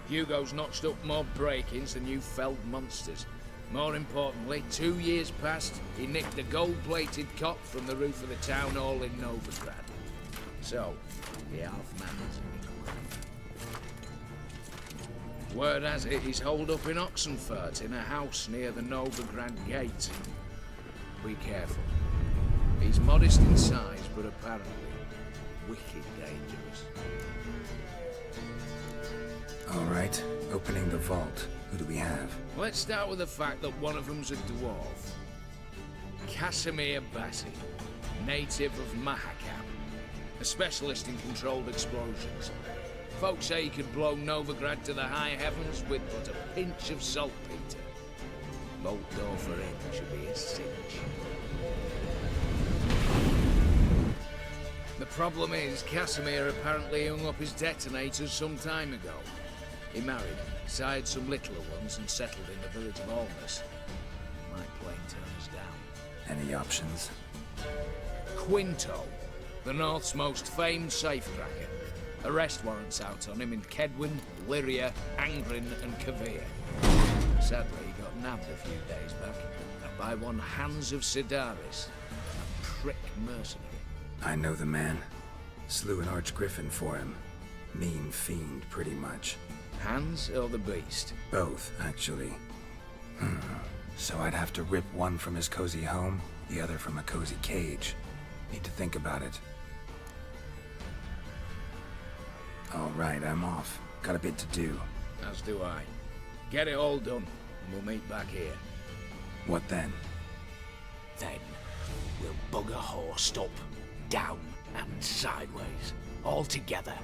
S18: Hugo's notched up more break-ins than you felled monsters. More importantly, 2 years past, he nicked a gold-plated cop from the roof of the town hall in Novigrad. So, the half-man is in. Word has it he's holed up in Oxenfurt in a house near the Novigrad gate. Be careful. He's modest in size, but apparently wicked dangerous.
S4: All right, opening the vault. Who do we have?
S18: Let's start with the fact that one of them's a dwarf. Casimir Bassi, native of Mahakam, a specialist in controlled explosions. Folks say he could blow Novigrad to the high heavens with but a pinch of saltpeter. Bolt door for him should be a cinch. The problem is, Casimir apparently hung up his detonators some time ago. He married, sired some littler ones, and settled in the village of Almas. might plain turn us down.
S4: Any options?
S18: Quinto, the North's most famed safecracker. Arrest warrants out on him in Kedwin, Lyria, Angren, and Kavir. Sadly, he got nabbed a few days back by one Hans of Sidaris, a prick mercenary.
S4: I know the man. Slew an archgriffin for him. Mean fiend, pretty much.
S18: Hans or the beast?
S4: Both, actually. So I'd have to rip one from his cozy home, the other from a cozy cage. Need to think about it. All right, I'm off. Got a bit to do.
S18: As do I. Get it all done, and we'll meet back here.
S4: What then?
S18: Then, we'll bugger horsed up, down, and sideways. All together.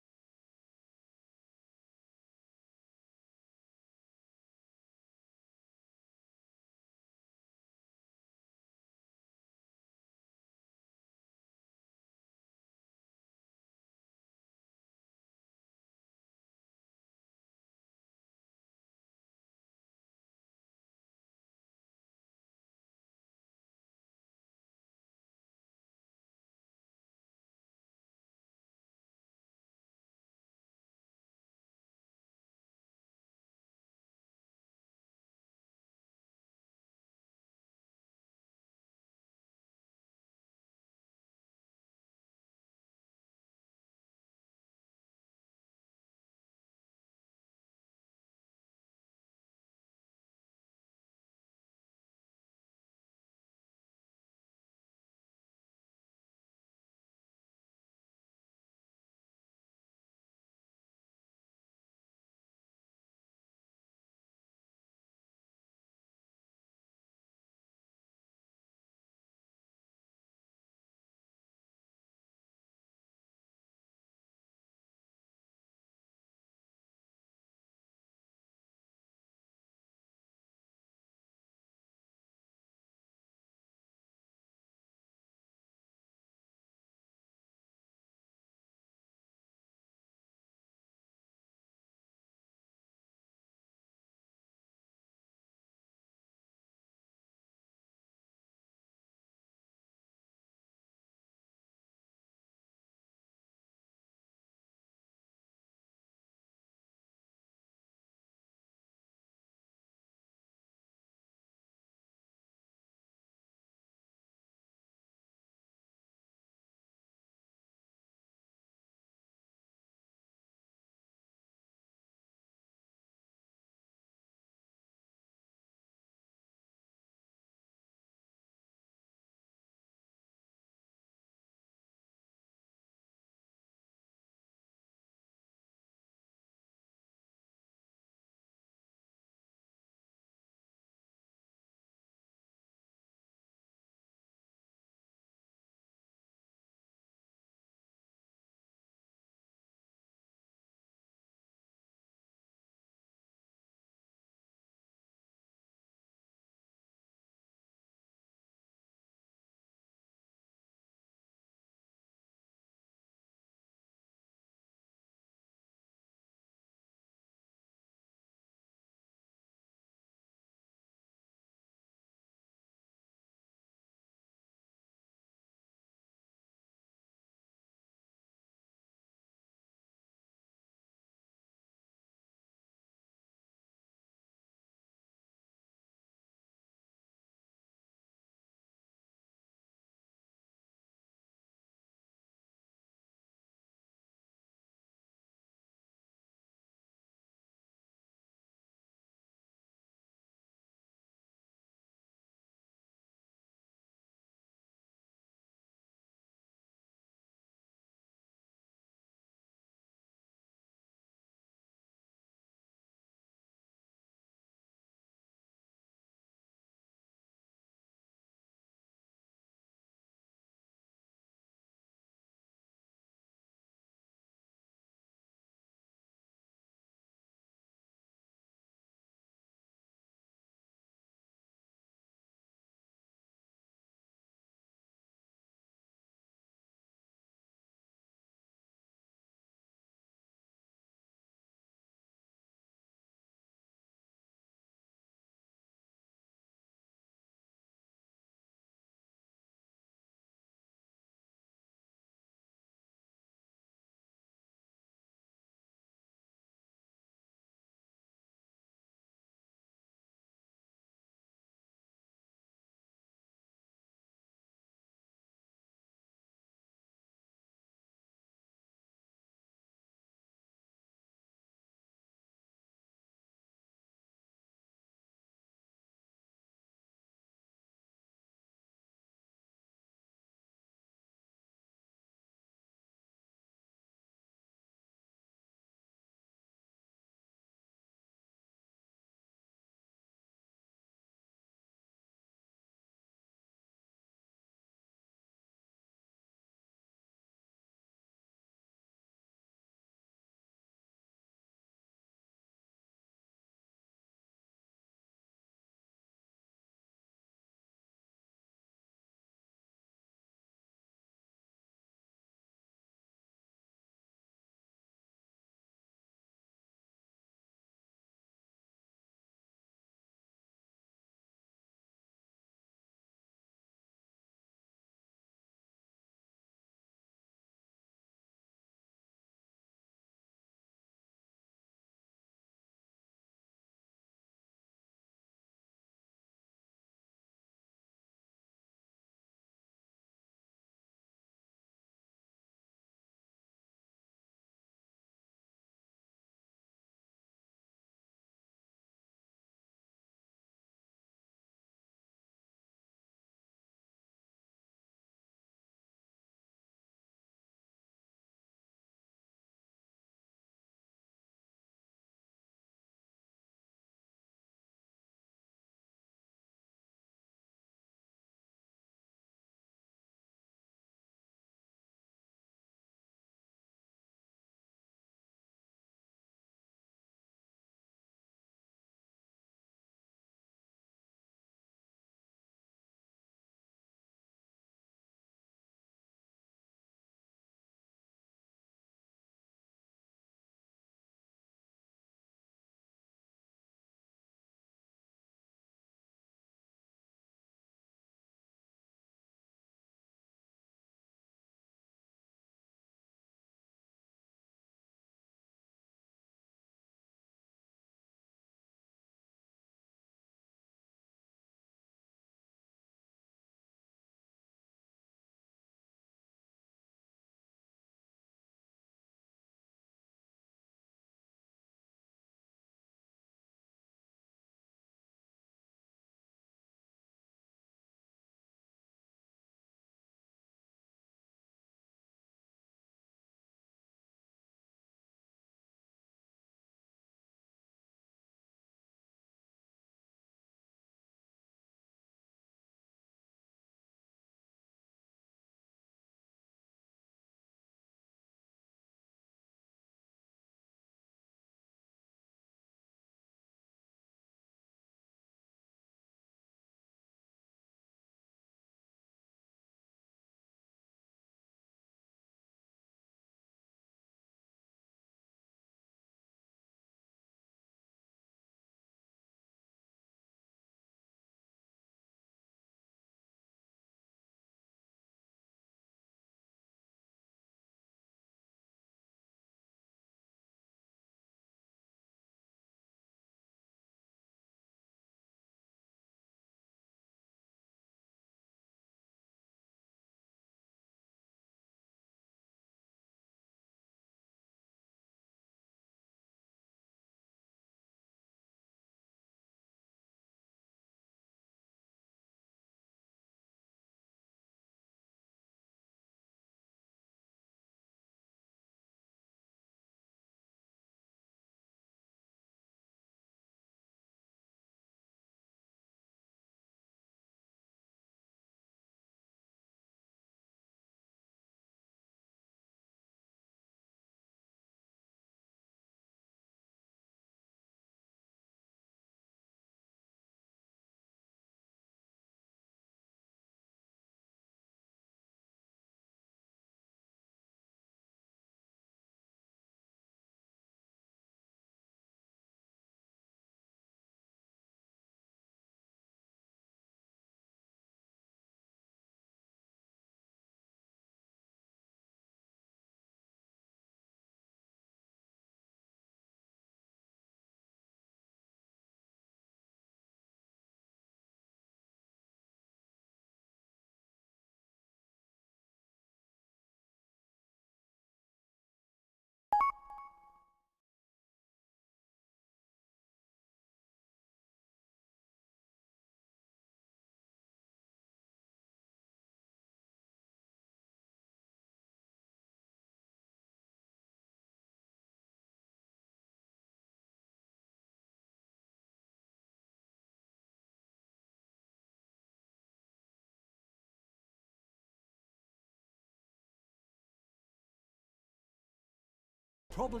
S10: probably...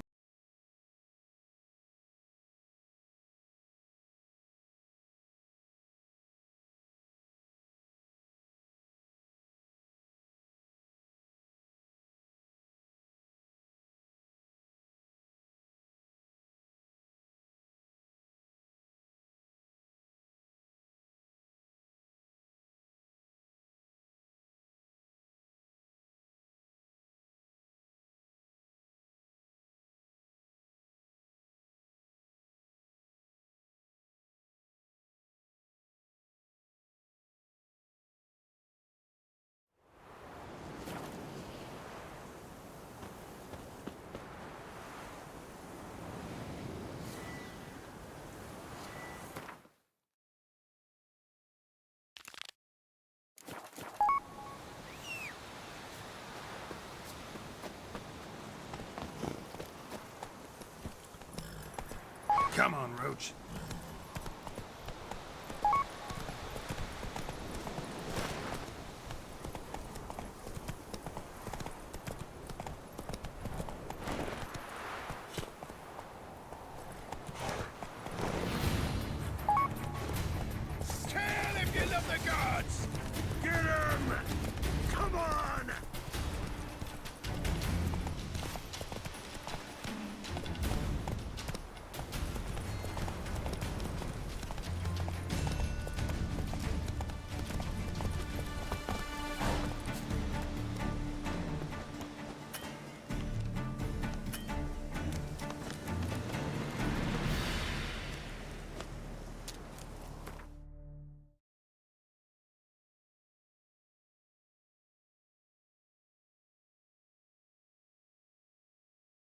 S4: Come on, Roach.